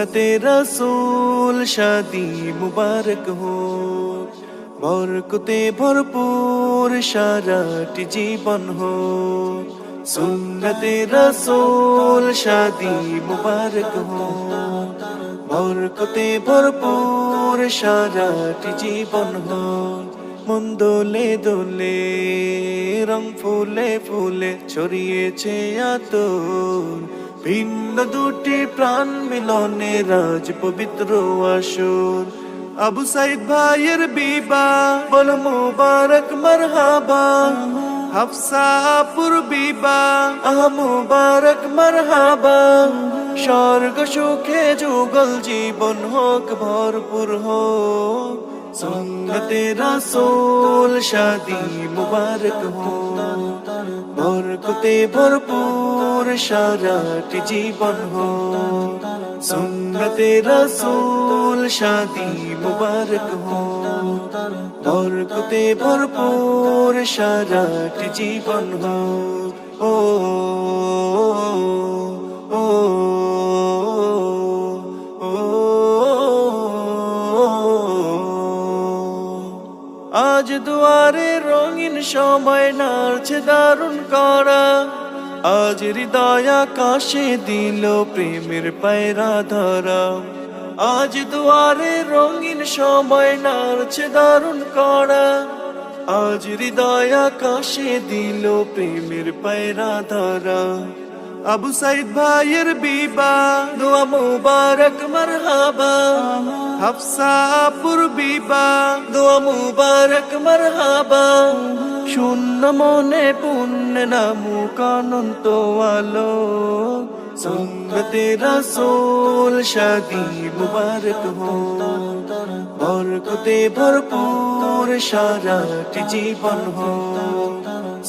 সুন্নতে রসূল শাদি মুবারক হো, বরকতে ভরপুর সারাটি জীবন হো। সুন্নতে রসূল শাদি মুবারক হো, বরকতে ভরপুর সারাটি জীবন হো। মন দোলে দোলে, রং ফুলে ফুলে ছড়িয়েছে আতর, ভিন্ন দুটি প্রাণ মিলনে রাজ পবিত্র আসর। আবু সাইদ ভাইয়ের বিবাহ বল মুবারক মারহাবা, হাফসা আপুর বিবাহ মুবারক মারহাবা। স্বর্গ সুখে যুগল জীবন হোক ভরপুর হোক, সুন্নতে রাসূল শাদি মুবারক হো, বরকতে ভরপুর সারাটি জীবন হো। সুন্নতে রাসূল শাদি মুবারক হো, বরকতে ভরপুর সারাটি জীবন হো। ও ও আজ দুয়ারে রঙিন সময় নাড়ছে দারুণ করা, আজ হৃদয় আকাশে দিল প্রেমের পায়রা ধরা। আজ দুয়ারে রঙিন সময় নাড়ছে দারুণ করা, আজ হৃদয় আকাশে দিল প্রেমের পায়রা ধরা। আবু সাইদ ভাইয়ের বিবাহ দোয়া মুবারক মারহাবা, হাফসা আপুর বিবাহ দোয়া মুবারক মারহাবা। শূন্য মনে পুণ্য নামুক অনন্ত আলো, সুন্নতে রাসূল শাদি মুবারক হো, বরকতে ভরপুর সারাটি জীবন হো।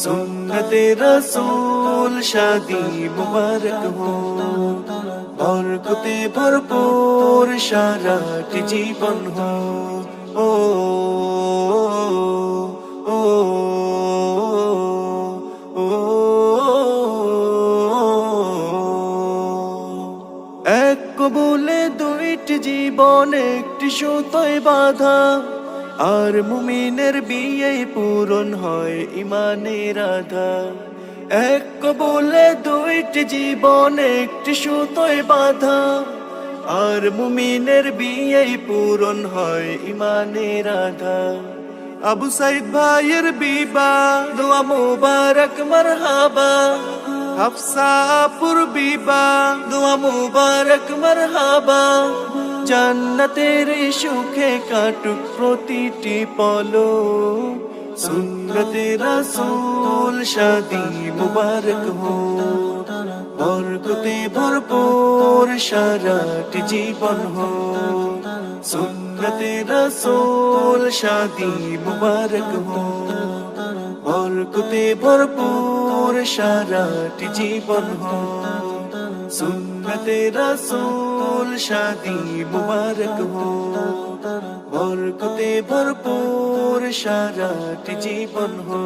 সুন্নতে রাসূল শাদি মুবারক হো, বরকতে ভরপুর সারাটি জীবন হো। ও ও ও এক কবুলে দুইটি জীবন একটি সুতোয় বাঁধা, আর মুমিনের বিয়ে পূরণ হয় ইমানের আধার। এক কবুলে দুইটি জীবন একটি সুতোয় বাঁধা, আর মুমিনের বিয়ে পূরণ হয় ইমানের আধার। আবু সাইদ ভাইয়ের বিবাহ দোয়া মুবারক মারহাবা, হাফসা আপুর বিবাহ দোয়া মুবারক মারহাবা। জান্নাতের সুখে কাটুক প্রতিটি পলক, সুন্নতে রাসূল শাদি মুবারক হো, বরকতে ভরপুর সারাটি জীবন হো। সুন্নতে রাসূল শাদি মুবারক হো, বরকতে ভরপুর সারাটি জীবন হো। সুন্নতে রাসূল শাদি মুবারক হো, বরকতে ভরপুর সারাটি জীবন হো।